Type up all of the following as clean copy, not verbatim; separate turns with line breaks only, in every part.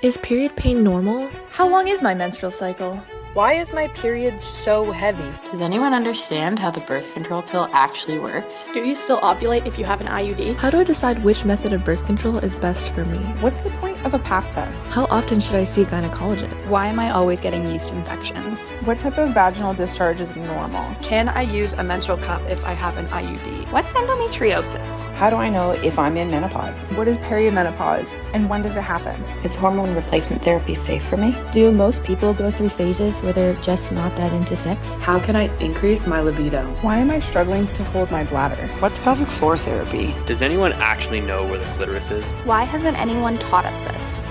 Is period pain normal?
How long is my menstrual cycle? Why is my period so heavy?
Does anyone understand how the birth control pill actually works?
Do you still ovulate if you have an IUD?
How do I decide which method of birth control is best for me?
What's the point of a pap test?
How often should I see a gynecologist?
Why am I always getting yeast infections?
What type of vaginal discharge is normal?
Can I use a menstrual cup if I have an IUD? What's endometriosis?
How do I know if I'm in menopause?
What is perimenopause and when does it happen?
Is hormone replacement therapy safe for me?
Do most people go through phases where they're just not that into sex?
How can I increase my libido?
Why am I struggling to hold my bladder?
What's pelvic floor therapy?
Does anyone actually know where the clitoris is?
Why hasn't anyone taught us this?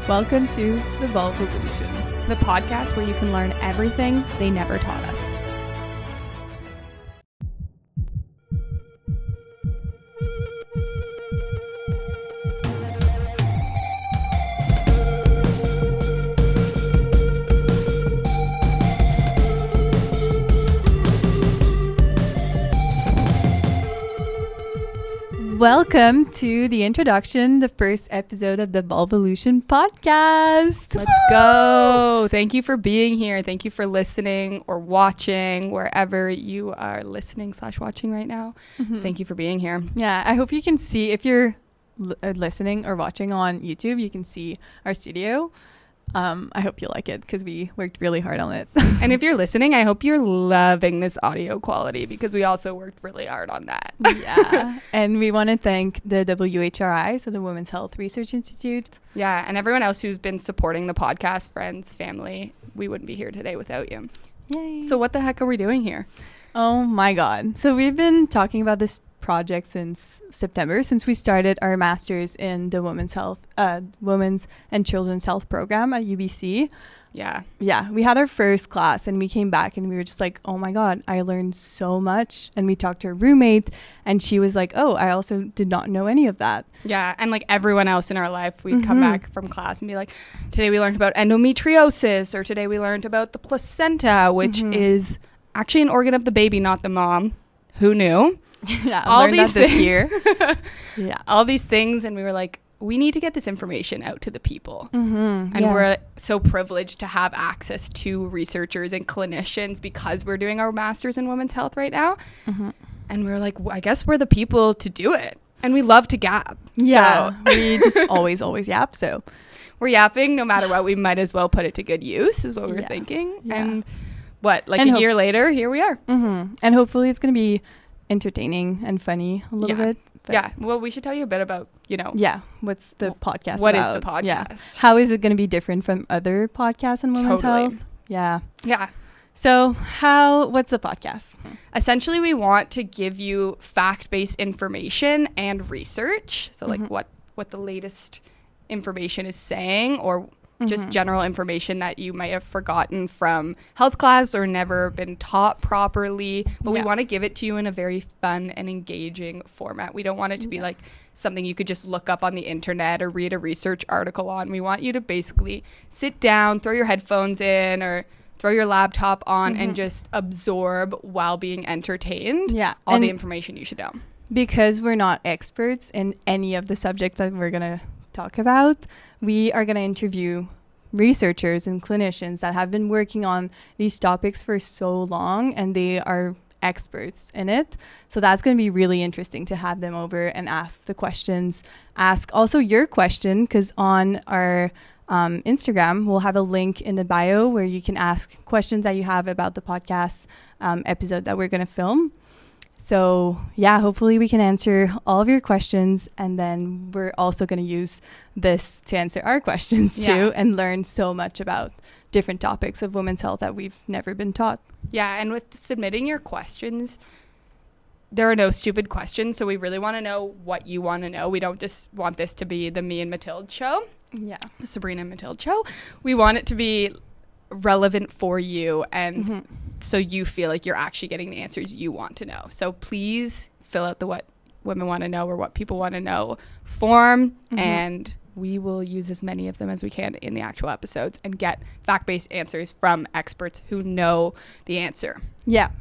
Welcome to the Vulvalution, the podcast where you can learn everything they never taught us. Welcome to the introduction, the first episode of the Vulvalution podcast.
Let's go. Thank you for being here. Thank you for listening or watching wherever you are listening/watching right now. Thank you for being here.
Yeah, I hope you can see, if you're listening or watching on YouTube, you can see our studio. I hope you like it because we worked really hard on it.
And if you're listening, I hope you're loving this audio quality because we also worked really hard on that.
Yeah. And we want to thank the WHRI, so the Women's Health Research Institute.
Yeah. And everyone else who's been supporting the podcast, friends, family. We wouldn't be here today without you.
Yay.
So what the heck are we doing here?
Oh my God. So we've been talking about this project since September, since we started our master's in the women's and children's health program at UBC. Yeah, we had our first class and we came back and we were just like, oh my God, I learned so much. And we talked to a roommate and she was like, oh, I also did not know any of that.
Yeah, and like everyone else in our life, we'd come back from class and be like, today we learned about endometriosis, or today we learned about the placenta, which is actually an organ of the baby, not the mom. Who knew?
Yeah, all these this year.
Yeah, all these things, and we were like, we need to get this information out to the people. And we're so privileged to have access to researchers and clinicians because we're doing our master's in women's health right now. And we were like, I guess we're the people to do it, and we love to gab.
Yeah, so we just always yap. So
we're yapping no matter what. We might as well put it to good use, is what we're thinking. And a year later, here we are.
And hopefully it's gonna be entertaining and funny a little bit.
Yeah. Well, we should tell you a bit about,
what's the podcast
what
about?
Is the podcast?
Yeah. How is it going to be different from other podcasts in women's health? Yeah. So what's the podcast?
Essentially, we want to give you fact-based information and research. So like what the latest information is saying, or just general information that you might have forgotten from health class or never been taught properly. But we want to give it to you in a very fun and engaging format. We don't want it to be like something you could just look up on the internet or read a research article on. We want you to basically sit down, throw your headphones in, or throw your laptop on and just absorb while being entertained all the information you should know.
Because we're not experts in any of the subjects that we're going to talk about, we are going to interview researchers and clinicians that have been working on these topics for so long, and they are experts in it. So that's going to be really interesting to have them over and ask the questions. Ask also your question, because on our Instagram, we'll have a link in the bio where you can ask questions that you have about the podcast episode that we're going to film. So hopefully we can answer all of your questions, and then we're also going to use this to answer our questions too, and learn so much about different topics of women's health that we've never been taught.
Yeah, and with submitting your questions, there are no stupid questions, so we really want to know what you want to know. We don't just want this to be the me and Mathilde show. Yeah. The Sabrina and Mathilde show. We want it to be relevant for you, and so you feel like you're actually getting the answers you want to know. So please fill out the what women want to know or what people want to know form, and we will use as many of them as we can in the actual episodes and get fact-based answers from experts who know the answer.
Yeah.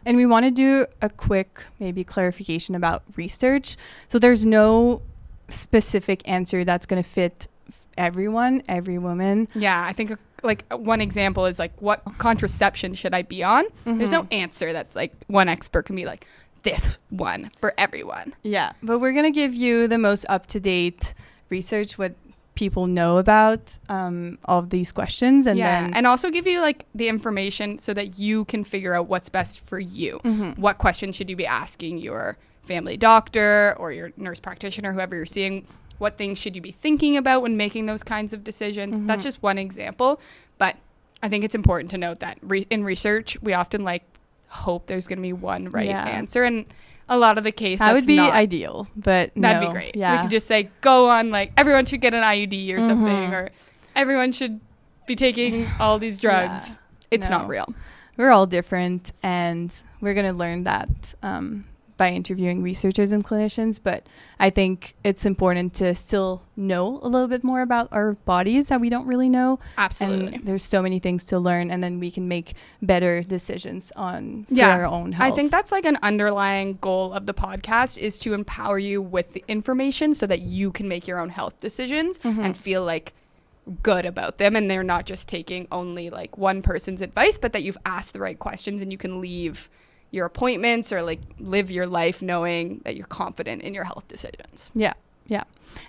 And we want to do a quick maybe clarification about research. So there's no specific answer that's going to fit everyone, every woman.
Yeah, I think like one example is like, what contraception should I be on? There's no answer that's like one expert can be like, this one for everyone.
Yeah, but we're going to give you the most up-to-date research, what people know about all of these questions, and
also give you like the information so that you can figure out what's best for you. What questions should you be asking your family doctor or your nurse practitioner, whoever you're seeing? What things should you be thinking about when making those kinds of decisions? That's just one example, but I think it's important to note that in research we often like hope there's going to be one right answer, and a lot of the case
that would be ideal, but
that'd be great. We could just say go on like everyone should get an IUD or something, or everyone should be taking all these drugs. It's not real.
We're all different, and we're going to learn that by interviewing researchers and clinicians, but I think it's important to still know a little bit more about our bodies that we don't really know.
Absolutely.
And there's so many things to learn, and then we can make better decisions on for our own health.
I think that's like an underlying goal of the podcast, is to empower you with the information so that you can make your own health decisions and feel like good about them, and they're not just taking only like one person's advice, but that you've asked the right questions and you can leave your appointments or like live your life knowing that you're confident in your health decisions.
Yeah.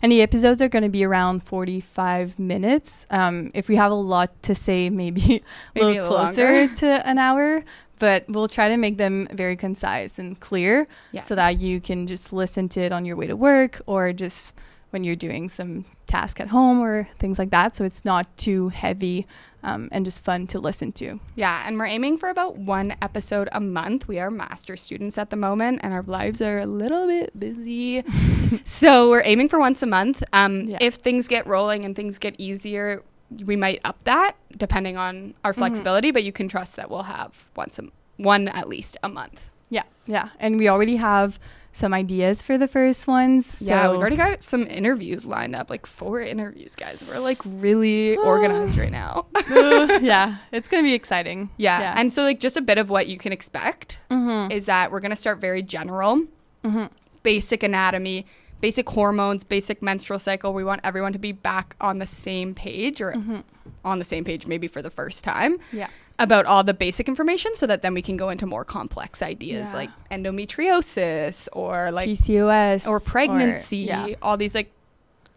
And the episodes are going to be around 45 minutes. If we have a lot to say, maybe a little closer to an hour, but we'll try to make them very concise and clear so that you can just listen to it on your way to work or just when you're doing some task at home or things like that. So it's not too heavy and just fun to listen to.
Yeah, and we're aiming for about one episode a month. We are master's students at the moment, and our lives are a little bit busy. So we're aiming for once a month. If things get rolling and things get easier, we might up that depending on our flexibility, but you can trust that we'll have one at least a month.
Yeah. And we already have some ideas for the first ones. So.
Yeah, we've already got some interviews lined up, like 4 interviews, guys. We're like really organized right now.
Yeah, it's going to be exciting.
Yeah. And so like just a bit of what you can expect is that we're going to start very general, basic anatomy, basic hormones, basic menstrual cycle. We want everyone to be back on the same page or on the same page maybe for the first time.
Yeah.
About all the basic information so that then we can go into more complex ideas like endometriosis or like
PCOS
or pregnancy, all these like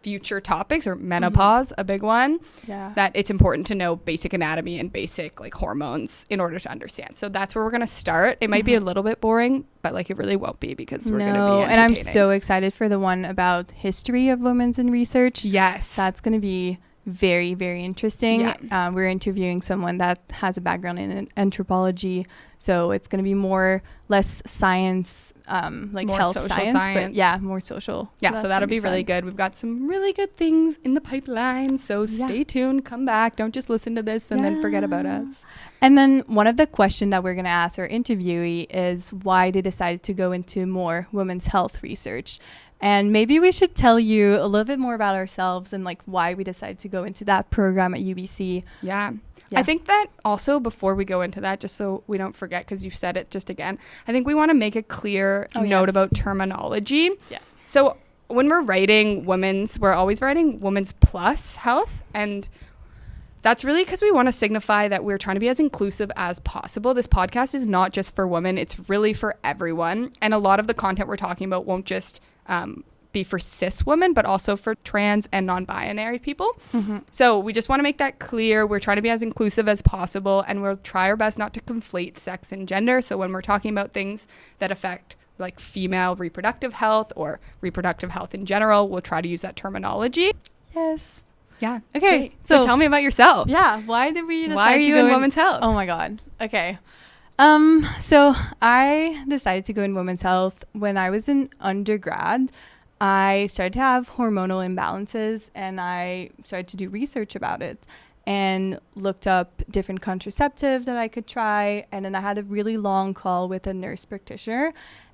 future topics, or menopause, a big one. That it's important to know basic anatomy and basic like hormones in order to understand. So that's where we're going to start. It might be a little bit boring, but like it really won't be because we're going to be entertaining.
And I'm so excited for the one about history of women's in research.
Yes.
That's going to be very, very interesting. We're interviewing someone that has a background in anthropology, so it's going to be less science, like more health science, but more social.
So that'll be really good. We've got some really good things in the pipeline, so stay tuned, come back, don't just listen to this and then forget about us.
And then one of the questions that we're going to ask our interviewee is why they decided to go into more women's health research. And maybe we should tell you a little bit more about ourselves and like why we decided to go into that program at UBC.
Yeah. I think that also before we go into that, just so we don't forget, because you said it just again, I think we want to make a clear note about terminology. Yeah. So when we're writing we're always writing women's plus health, and that's really because we want to signify that we're trying to be as inclusive as possible. This podcast is not just for women, it's really for everyone. And a lot of the content we're talking about won't just be for cis women, but also for trans and non-binary people. So we just want to make that clear. We're trying to be as inclusive as possible, and we'll try our best not to conflate sex and gender. So when we're talking about things that affect like female reproductive health or reproductive health in general, we'll try to use that terminology.
Yes.
Yeah.
Okay.
So tell me about yourself.
Yeah. Why did we decide
Why are you in women's health?
Oh my God. Okay. So I decided to go in women's health when I was in undergrad. I started to have hormonal imbalances, and I started to do research about it and looked up different contraceptives that I could try. And then I had a really long call with a nurse practitioner,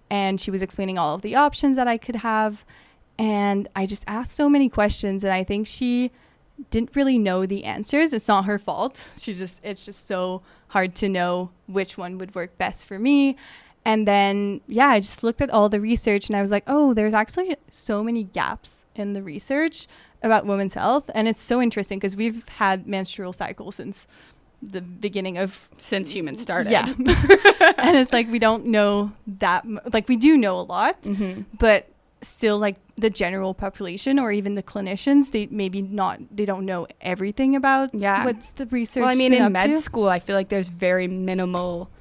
and she was explaining all of the options that I could have. And I just asked so many questions, and I think she didn't really know the answers. It's not her fault. It's just so hard to know which one would work best for me. And then, I just looked at all the research and I was like, oh, there's actually so many gaps in the research about women's health. And it's so interesting because we've had menstrual cycles since the beginning of...
Since humans started.
Yeah. And it's like we don't know that... Like, we do know a lot, but still, like, the general population or even the clinicians, they don't know everything about what's the research.
Well, I mean, in med school, I feel like there's very minimal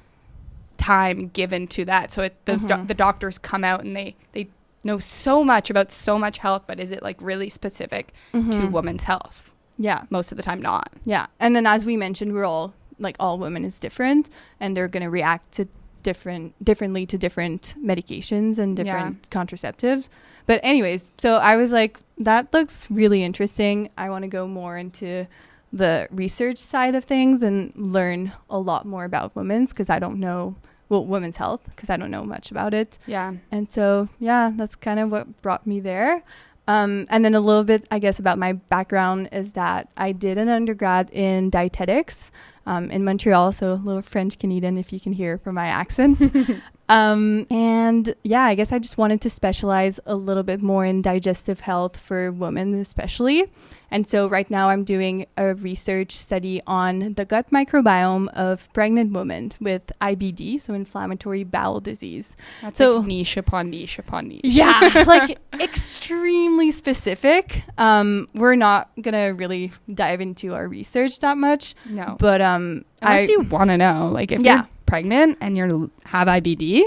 time given to that. So the doctors come out and they know so much about so much health, but is it like really specific to women's health?
Yeah.
Most of the time not.
Yeah. And then as we mentioned, we're all women is different and they're going to react to differently to different medications and different contraceptives. But anyways, so I was like, that looks really interesting. I want to go more into the research side of things and learn a lot more about women's because I don't know, women's health, because I don't know much about it. Yeah. And so, that's kind of what brought me there. And then a little bit, I guess, about my background is that I did an undergrad in dietetics in Montreal, so a little French Canadian, if you can hear from my accent. And I guess I just wanted to specialize a little bit more in digestive health for women especially. And so right now I'm doing a research study on the gut microbiome of pregnant women with IBD, so inflammatory bowel disease.
That's like niche upon niche upon niche.
Yeah, like extremely specific. We're not going to really dive into our research that much.
No.
But
unless you want to know, like if you're pregnant and you have IBD,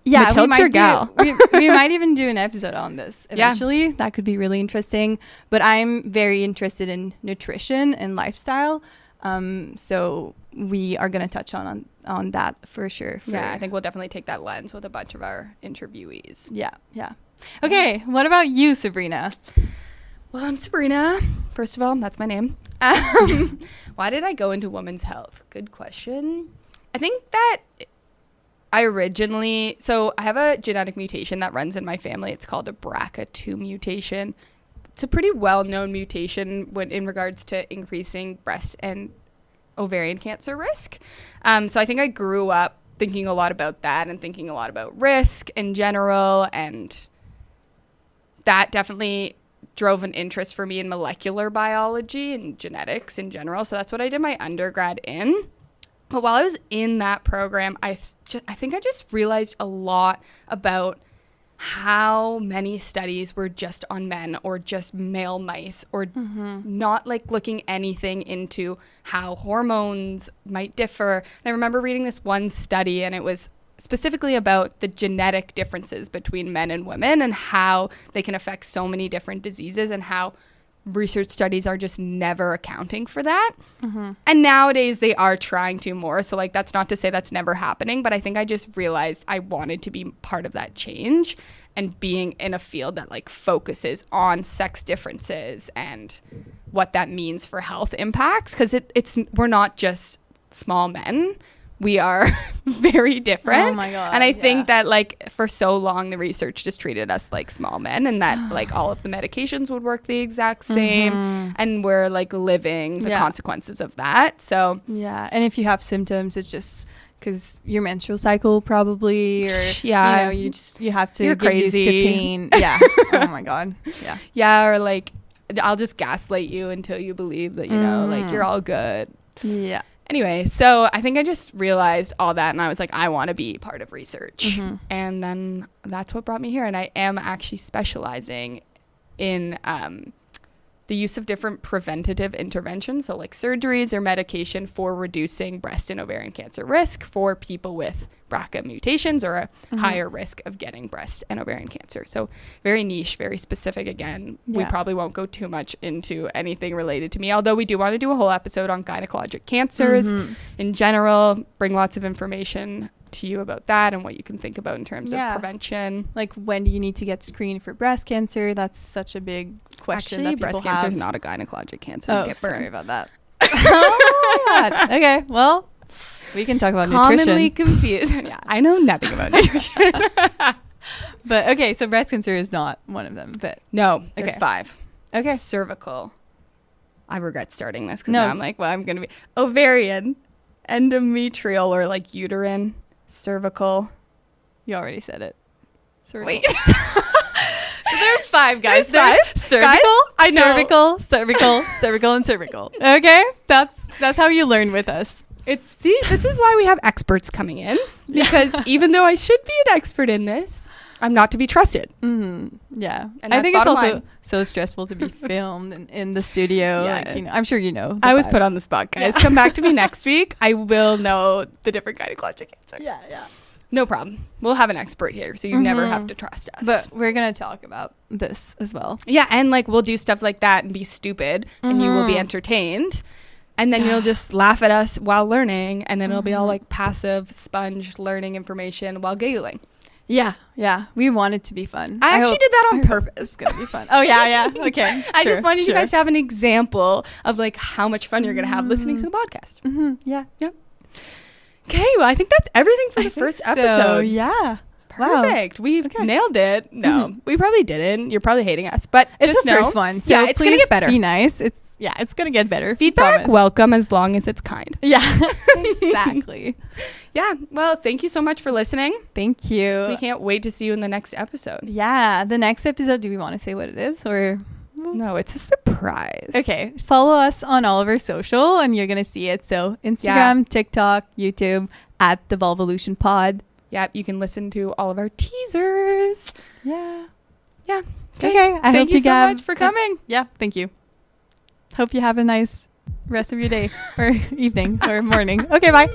Mathilde's
your gal.
we might even do an episode on this eventually. That could be really interesting. But I'm very interested in nutrition and lifestyle. So we are going to touch on that for sure.
I think we'll definitely take that lens with a bunch of our interviewees.
Yeah. Okay, what about you, Sabrina?
Well, I'm Sabrina. First of all, that's my name. Why did I go into women's health? Good question. I think that I have a genetic mutation that runs in my family. It's called a BRCA2 mutation. It's a pretty well-known mutation in regards to increasing breast and ovarian cancer risk. So I think I grew up thinking a lot about that and thinking a lot about risk in general. And that definitely drove an interest for me in molecular biology and genetics in general. So that's what I did my undergrad in. But while I was in that program, I think I just realized a lot about how many studies were just on men or just male mice or not like looking anything into how hormones might differ. And I remember reading this one study and it was specifically about the genetic differences between men and women and how they can affect so many different diseases and how research studies are just never accounting for that. And nowadays they are trying to more. So like, that's not to say that's never happening, but I think I just realized I wanted to be part of that change and being in a field that like focuses on sex differences and what that means for health impacts. Cause we're not just small men. We are very different.
Oh my God.
And I think that like for so long, the research just treated us like small men and that like all of the medications would work the exact same. And we're like living the consequences of that. So
yeah. And if you have symptoms, it's just because your menstrual cycle probably, or you have to
You're
get
crazy.
used to pain. Yeah. Oh my God. Yeah.
Yeah. Or like, I'll just gaslight you until you believe that, like you're all good.
Yeah.
Anyway, so I think I just realized all that and I was like, I want to be part of research. And then that's what brought me here. And I am actually specializing in the use of different preventative interventions. So like surgeries or medication for reducing breast and ovarian cancer risk for people with BRCA mutations or a higher risk of getting breast and ovarian cancer. So very niche, very specific. Again, we probably won't go too much into anything related to me, although we do want to do a whole episode on gynecologic cancers in general, bring lots of information to you about that and what you can think about in terms of prevention.
Like, when do you need to get screened for breast cancer? That's such a big question.
Actually,
that
breast
people
cancer
have.
is not a gynecologic cancer.
Oh,
get
sorry
burned.
about that. Oh my God. Okay, well, we can talk about
Commonly
nutrition.
confused. Yeah, I know nothing about nutrition.
But okay, so breast cancer is not one of them. But
no, there's 5.
Okay.
Cervical. I regret starting this because now I'm like, well, I'm going to be ovarian, endometrial or like uterine, cervical,
You already said it. Cervical.
Wait.
So there's 5, guys.
There's 5?
Cervical,
Guys, I know.
cervical, and cervical. Okay? That's how you learn with us.
This is why we have experts coming in. Because even though I should be an expert in this, I'm not to be trusted.
Yeah.
And
I think it's also
line.
so stressful to be filmed in the studio.
Yeah.
Like, I'm sure you know.
I was put on the spot, guys. Yeah. Come back to me next week. I will know the different gynecologic answers.
Yeah.
No problem. We'll have an expert here, so you never have to trust us.
But we're going to talk about this as well.
Yeah, and like we'll do stuff like that and be stupid, and you will be entertained. And then you'll just laugh at us while learning, and then it'll be all like passive sponge learning information while giggling.
Yeah. We want it to be fun.
I actually did that on purpose.
It's going to be fun. Oh, yeah. Okay.
I just wanted you guys to have an example of like how much fun you're going to have listening to the podcast.
Yeah.
Okay, well, I think that's everything for the first episode.
So, yeah.
Perfect. We've nailed it. No, we probably didn't. You're probably hating us, but
it's
just
the first one. So
yeah, it's going to get better.
Be nice. It's going to get better.
Feedback welcome as long as it's kind.
Yeah, exactly.
Yeah. Well, thank you so much for listening.
Thank you.
We can't wait to see you in the next episode.
Yeah. The next episode, do we want to say what it is or?
No, it's a surprise.
Okay. Follow us on all of our social and you're going to see it. So Instagram, TikTok, YouTube at the Vulvalution Pod.
Yep. You can listen to all of our teasers.
Yeah.
Okay. Thank you so much for coming.
Yeah. Thank you. Hope you have a nice rest of your day or evening or morning. Okay. Bye.